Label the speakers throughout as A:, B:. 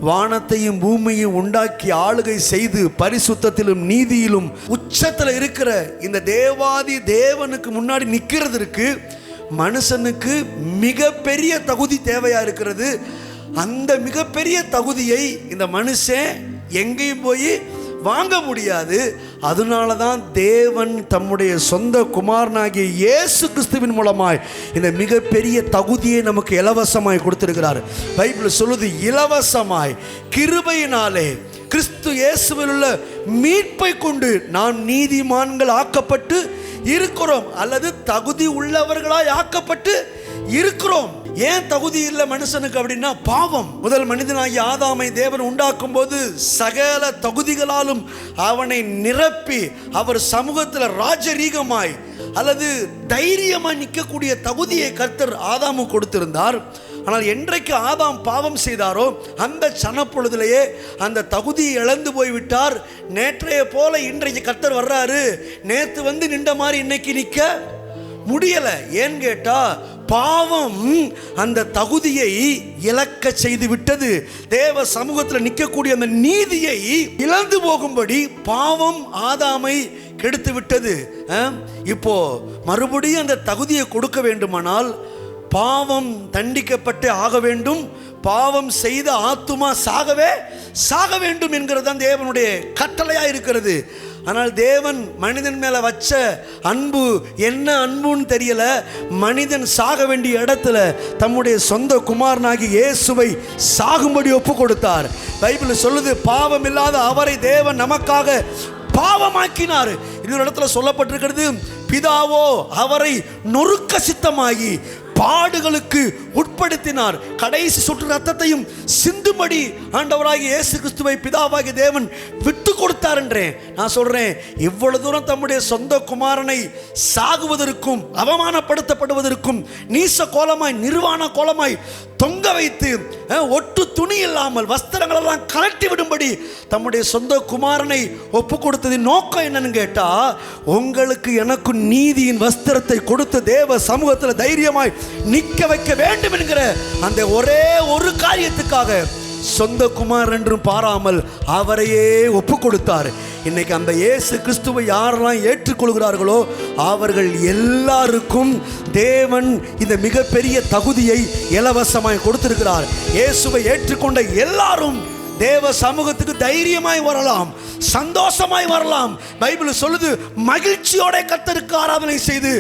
A: வானத்தையும் பூமியையும் உண்டாக்கி ஆளுகை செய்து பரிசுத்தத்திலும் நீதியிலும் உச்சத்தில் இருக்கிற இந்த தேவாதி தேவனுக்கு முன்னாடி நிற்கிறதுக்கு மனுஷனுக்கு மிகப்பெரிய தகுதி தேவையா இருக்கிறது. அந்த மிகப்பெரிய தகுதியை இந்த மனுஷன் எங்கேயும் போய் வாங்க முடியாது. அதனால தான் தேவன் தம்முடைய சொந்த குமாரனாகிய இயேசு கிறிஸ்துவின் மூலமாய் இந்த மிகப்பெரிய தகுதியை நமக்கு இலவசமாய் கொடுத்திருக்கிறார். பைபிள் சொல்லுது, இலவசமாய் கிருபையினாலே கிறிஸ்து இயேசுவில் உள்ள மீட்பை கொண்டு நாம் நீதிமான்கள் ஆக்கப்பட்டு இருக்கிறோம், அல்லது தகுதி உள்ளவர்களாய் ஆக்கப்பட்டு இருக்கிறோம். ஏன் தகுதி இல்லை மனுஷனுக்கு அப்படின்னா பாவம். முதல் மனிதனாகிய ஆதாமை தேவன் உண்டாக்கும் போது சகல தகுதிகளாலும் அவனை நிரப்பி அவர் சமூகத்தில் ராஜரீகமாய் அல்லது தைரியமாய் நிற்கக்கூடிய தகுதியை கர்த்தர் ஆதாமு கொடுத்திருந்தார். ஆனால் என்றைக்கு ஆதாம் பாவம் செய்தாரோ அந்த சனப்பொழுதிலேயே அந்த தகுதியை இழந்து போய்விட்டார். நேற்றைய போல இன்றைக்கு கர்த்தர் வர்றாரு, நேற்று வந்து நின்ற மாதிரி இன்னைக்கு நிற்க முடியலை. ஏன்னு கேட்டா பாவம் அந்த தகுதியை இழக்க செய்து விட்டது. தேவ சமூகத்தில் நிற்கக்கூடிய அந்த நீதியை இழந்து போகும்படி பாவம் ஆதாமை கெடுத்து விட்டது. இப்போ மறுபடியும் அந்த தகுதியை கொடுக்க வேண்டுமானால் பாவம் தண்டிக்கப்பட்டு ஆக வேண்டும், பாவம் செய்த ஆத்துமா சாக வேண்டும் என்கிறது தான் தேவனுடைய கட்டளையா இருக்கிறது. ஆனால் தேவன் மனிதன் மேல வச்ச அன்பு என்ன அன்புன்னு தெரியல. மனிதன் சாக வேண்டிய இடத்துல தம்முடைய சொந்த குமாரனாகி இயேசுவை சாகும்படி ஒப்பு கொடுத்தார். பைபிள் சொல்லுது, பாவம் இல்லாத அவரை தேவன் நமக்காக பாவமாக்கினார். இன்னொரு இடத்துல சொல்லப்பட்டிருக்கிறது, பிதாவோ அவரை நொறுக்க சித்தமாகி பாடுகளுக்கு உட்படுத்தினார், கடைசி சொட்டு ரத்தத்தையும் சிந்தும்படி ஆண்டவராகிய இயேசு கிறிஸ்துவை பிதாவாகிய தேவன் விட்டு கொடுத்தார் என்றேன். நான் சொல்றேன், இவ்வளவு தூரம் தம்முடைய சொந்த குமாரனை சாகுவதற்கும் அவமானப்படுத்தப்படுவதற்கும் நீச கோலமாய் நிர்வாண கோலமாய் தொங்க வைத்து ஒட்டு துணி இல்லாமல் வஸ்திரங்கள் எல்லாம் கலட்டி விடும்படி தம்முடைய சொந்த குமாரனை ஒப்பு கொடுத்ததின் நோக்கம் என்னன்னு கேட்டா, உங்களுக்கு எனக்கு நீதியின் வஸ்திரத்தை கொடுத்து தேவ சமூகத்தில் தைரியமாய் நிற்க வைக்க வேண்டும் என்கிற அந்த ஒரே ஒரு காரியத்துக்காக சொந்த குமார் என்றும் பாராமல் அவரையே ஒப்பு கொடுத்தார். இன்னைக்கு அந்த இயேசு கிறிஸ்துவை யாரெல்லாம் ஏற்றுக்கொள்கிறார்களோ அவர்கள் எல்லாருக்கும் தேவன் இந்த மிகப்பெரிய தகுதியை இலவசமாய் கொடுத்திருக்கிறார். இயேசுவை ஏற்றுக்கொண்ட எல்லாரும் தேவ சமூகத்துக்கு தைரியமாய் வரலாம், சந்தோஷமாய் வரலாம். பைபிள் சொல்லுது, மகிழ்ச்சியோட கர்த்தருக்கு ஆராதனை செய்து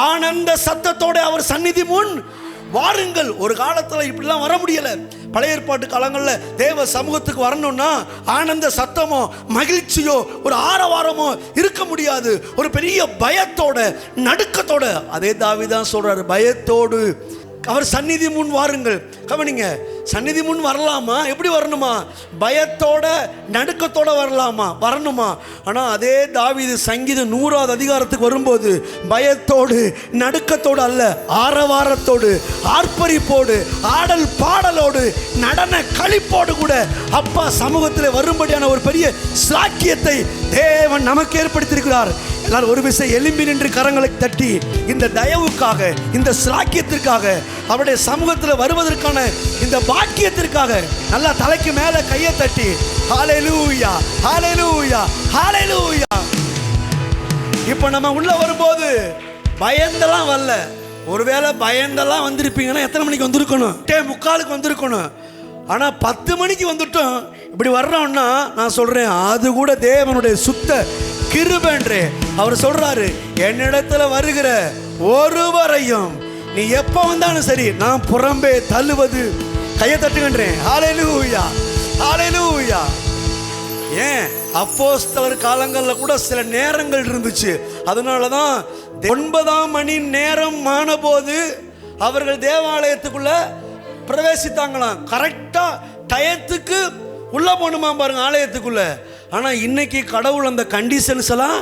A: ஆனந்த சத்தத்தோட அவர் சந்நிதி முன் வாருங்கள். ஒரு காலத்தில் இப்படிலாம் வர முடியல. பழைய ஏற்பாட்டு காலங்களில் தேவ சமூகத்துக்கு வரணும்னா ஆனந்த சத்தமோ மகிழ்ச்சியோ ஒரு ஆரவாரமோ இருக்க முடியாது. ஒரு பெரிய பயத்தோட நடுக்கத்தோட, அதே தாவீதான் சொல்றாரு, பயத்தோடு அவர் சந்நிதி முன் வாருங்கள். கவனிங்க, சந்நிதி முன் வரலாமா? எப்படி வரணுமா? பயத்தோட நடுக்கத்தோட வரணுமா? ஆனால் அதே தாவீது சங்கீதம் 100வது அதிகாரத்துக்கு வரும்போது பயத்தோடு நடுக்கத்தோடு அல்ல, ஆரவாரத்தோடு ஆர்ப்பரிப்போடு ஆடல் பாடலோடு நடன களிப்போடு கூட அப்பா சமூகத்தில் வரும்படியான ஒரு பெரிய சாக்கியத்தை தேவன் நமக்கு ஏற்படுத்தியிருக்கிறார். எல்லாரும் ஒரு விஷயம் எலும்பி நின்று கரங்களை தட்டி இந்த தயவுக்காக, இந்த சாக்கியத்திற்காக, அவருடைய சமூகத்தில் வருவதற்கான இந்த பாக்கியத்திற்காக நல்லா தலைக்கு மேல கையை தட்டி ஹல்லேலூயா, ஹல்லேலூயா, ஹல்லேலூயா. இப்போ நம்ம உள்ள வரும்போது பயந்தெல்லாம் வரல. ஒருவேளை பயந்தெல்லாம் வந்திருப்பீங்கன்னா எத்தனை மணிக்கு வந்திருக்கணும்? 8:45 வந்திருக்கணும். ஆனால் 10 மணிக்கு வந்துட்டோம். இப்படி வர்றோம்னா நான் சொல்றேன், அது கூட தேவனுடைய சுத்த கிருபைன்றே. அவர் சொல்றாரு, என்னிடத்துல வருகிற ஒருவரையும் நீ எப்ப வந்தாலும் சரி நான் புறம்பே தள்ளுவது. கையை தட்டுகின்றேன். ஹல்லேலூயா, ஹல்லேலூயா. ஏன் அப்போஸ்தலர் காலங்களில் கூட சில நேரங்கள் இருந்துச்சு. அதனாலதான் 9ஆம் மணி நேரம் ஆனபோது அவர்கள் தேவாலயத்துக்குள்ள பிரவேசித்தாங்களாம். கரெக்டா டயத்துக்கு உள்ள போகணுமா பாருங்க ஆலயத்துக்குள்ள. ஆனா இன்னைக்கு கடவுள் அந்த கண்டிஷன்ஸ் எல்லாம்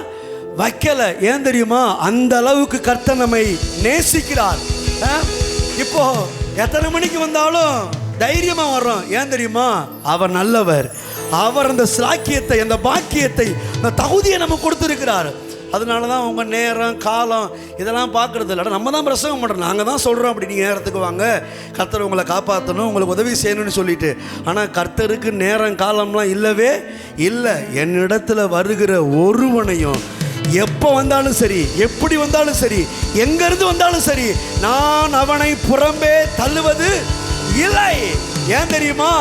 A: வைக்கல. ஏன் தெரியுமா? அந்த அளவுக்கு கர்த்தர் நம்மை நேசிக்கிறார். இப்போ எத்தனை மணிக்கு வந்தாலும் தைரியமா வர்றோம். ஏன் தெரியுமா? அவர் நல்லவர். அவர் அந்த சாக்கியத்தை, அந்த பாக்கியத்தை, அந்த தகுதியை நம்ம கொடுத்திருக்கிறார். அதனால தான் உங்கள் நேரம் காலம் இதெல்லாம் பார்க்குறது இல்லை. நம்ம தான் பிரசங்கம் பண்ணுறோம், நாங்கள் தான் சொல்கிறோம் அப்படி நீங்கள் நேரத்துக்கு வாங்க, கர்த்தர் உங்களை காப்பாற்றணும், உங்களுக்கு உதவி செய்யணும்னு சொல்லிட்டு. ஆனால் கர்த்தருக்கு நேரம் காலம்லாம் இல்லவே இல்லை. என்னிடத்துல வருகிற ஒருவனையும் எப்போ வந்தாலும் சரி, எப்படி வந்தாலும் சரி, எங்கேருந்து வந்தாலும் சரி, நான் அவனை புறம்பே தள்ளுவது இல்லை. ஏன் தெரியுமா?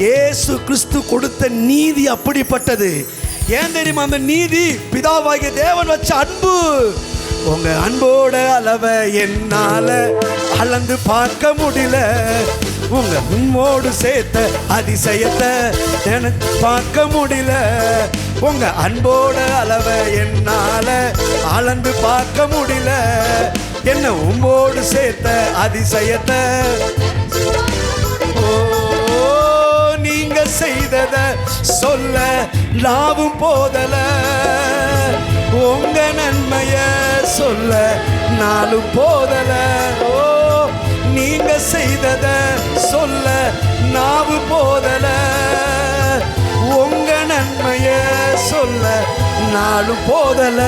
A: இயேசு கிறிஸ்து கொடுத்த நீதி அப்படிப்பட்டது. ஏன் தெரியுமா? அந்த நீதி பிதாவாகிய தேவன் வச்ச அன்பு. உங்க அன்போட அளவை என்னால அளந்து பார்க்க முடியல. உங்க உம்மோடு சேர்த்த அதிசயத்தை எனக்கு பார்க்க முடியல. உங்க அன்போட அளவை என்னால அளந்து பார்க்க முடியல. என்ன உம்மோடு சேர்த்த அதிசயத்தை நீங்க செய்தத சொல்ல லாபம் போதல. உங்க நன்மைய சொல்ல நாளும் போதல. ஓ, நீங்க செய்தத சொல்ல நாவு போதல. உங்க நன்மைய சொல்ல நாளும் போதல.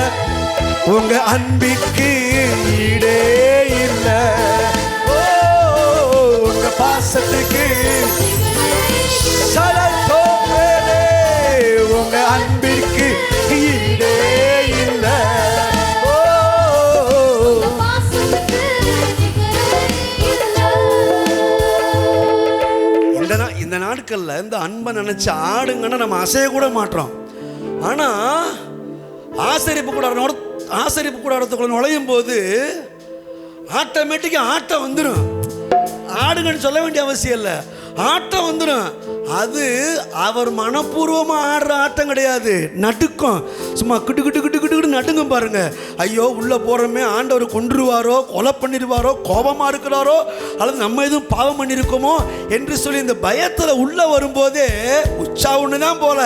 A: உங்க அன்பிற்கு ஈடே இல்லை. ஓ, உங்க பாசத்துக்கு உங்க அன்பிற்கு ஈடே இல்லை. இந்த நாட்கள்ல இந்த அன்பை நினைச்ச ஆடுங்கன்னா நம்ம அசைய கூட மாட்டோம். ஆனா ஆசரிப்பு கூடாரத்துக்குள்ள நுழையும் போது ஆட்டோமேட்டிக்கா ஆட்டம் வந்துடும். ஆடுங்கன்னு சொல்ல வேண்டிய அவசியம் இல்லை, ஆட்டம் வந்துடும். அது அவர் மனப்பூர்வமாக ஆடுற ஆட்டம் கிடையாது, நடுக்கம். சும்மா கிட்டு கிட்டு கிட்டு கிட்டு நடுங்கும் பாருங்க. ஐயோ உள்ள போறோமே, ஆண்டவர் கொன்றுவாரோ, கொலை பண்ணிடுவாரோ, கோபமா இருக்கிறாரோ, அல்லது நம்ம எதுவும் பாவம் பண்ணியிருக்கோமோ என்று சொல்லி இந்த பயத்துல உள்ள வரும்போதே உச்சா ஒன்று தான் போல.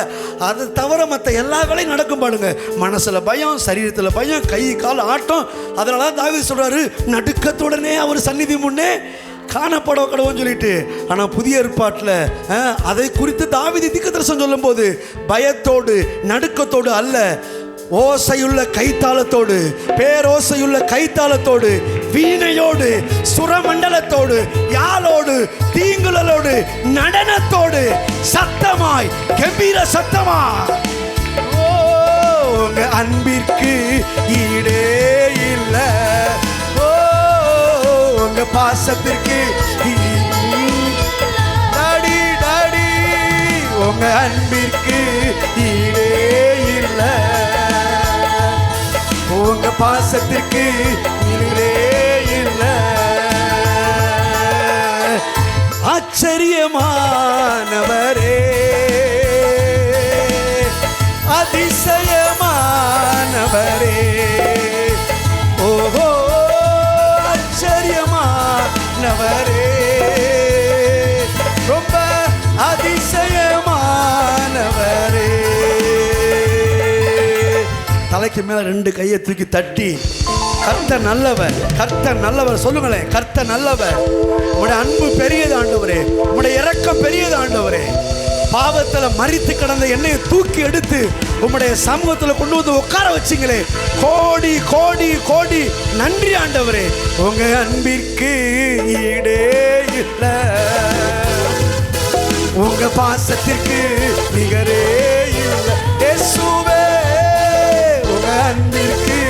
A: அதை தவிர மற்ற எல்லா வேலையும் நடக்கும் பாருங்க. மனசுல பயம், சரீரத்தில் பயம், கை கால் ஆட்டம். அதனால தான் தாவீது சொல்றாரு, நடுக்கத்துடனே அவர் சந்நிதி முன்னே காணப்பட கடவுன்னு சொல்லிட்டு. ஆனால் புதிய ஏற்பாட்டில் அதை குறித்து தாவீது தீர்க்கதரிசனம் சொல்லும் போது பயத்தோடு நடுக்கத்தோடு அல்ல, ஓசையுள்ள கைத்தாளத்தோடு, பேரோசையுள்ள கைத்தாளத்தோடு, வீணையோடு, சுரமண்டலத்தோடு, யாழோடு, தீங்குழலோடு, நடனத்தோடு, சத்தமாய், கம்பீர சத்தமாய். உங்க அன்பிற்கு ஈடே இல்லை. உங்க பாசத்திற்கு டாடி டாடி. உங்க அன்பிற்கு ஈடே இல்லை. உங்க பாசத்திற்கு ஈடே இல்லை. ஆச்சரியமானவரே, அதிசயமானவரே. ஓஹோ ஆச்சரியமானவரே, ரொம்ப அதிசயமானவரே. தலைக்கு மேல ரெண்டு கையை தூக்கி தட்டி கர்த்தர் நல்லவர், கர்த்தர் நல்லவர் சொல்லுங்களேன். கர்த்தர் நல்லவர். உங்களுடைய அன்பு பெரியது ஆண்டவரே, உங்களுடைய இரக்கம் பெரியது ஆண்டவரே. பாவத்துல மரித்து கிடந்த என்னையை தூக்கி எடுத்து உம்முடைய சமூகத்துல கொண்டு வந்து உட்கார வச்சிங்களே, கோடி கோடி கோடி நன்றி ஆண்டவரே. உங்க அன்பிற்கு ஈடே இல்லை. உங்க பாசத்திற்கு நிகரே இல்லை. இயேசுவே, உங்க அன்பிற்கு,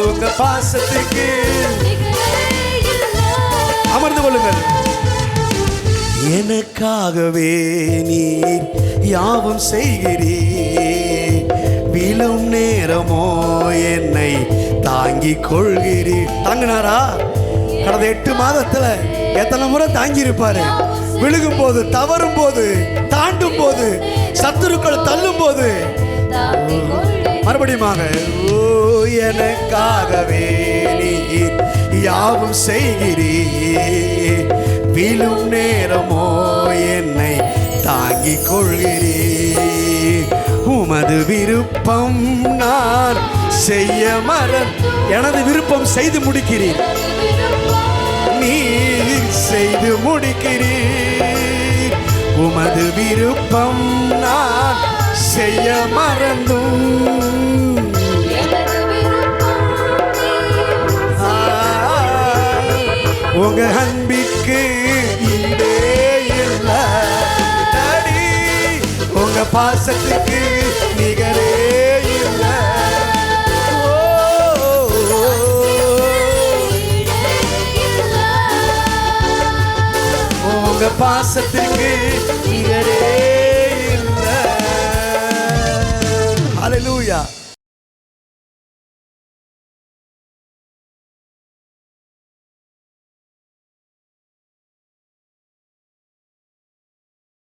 A: உங்க பாசத்திற்கு. அமர்ந்து கொள்ளுங்கள். எனக்காகவே நீர் யாவும் செய்கிறீர், விழும் நேரமோ என்னை தாங்கிக் கொள்கிறீர். தாங்கினாரா? கடந்த 8 மாதத்துல எத்தனை முறை தாங்கி இருப்பாரு. விழுகும் போது, தவறும் போது, தாண்டும் போது, சத்துருக்கள் தள்ளும் போது, மறுபடியுமாக ஓ எனக்காகவே நீர் யாவும் செய்கிறீர், விழும் நேரமோ என்னை தாங்கிக் கொள்கிறீர். உமது விருப்பம் நான் செய்ய எனது விருப்பம் செய்து முடிக்கிறீர், நீர் செய்து முடிக்கிறீர். உமது விருப்பம் நான் செய்ய மறந்தும் உங்க அன்பிற்கு ஈடே இல்லை டாடி, உங்க பாசத்துக்கு நிகரே இல்லை. உங்க பாசத்துக்கு நிகரே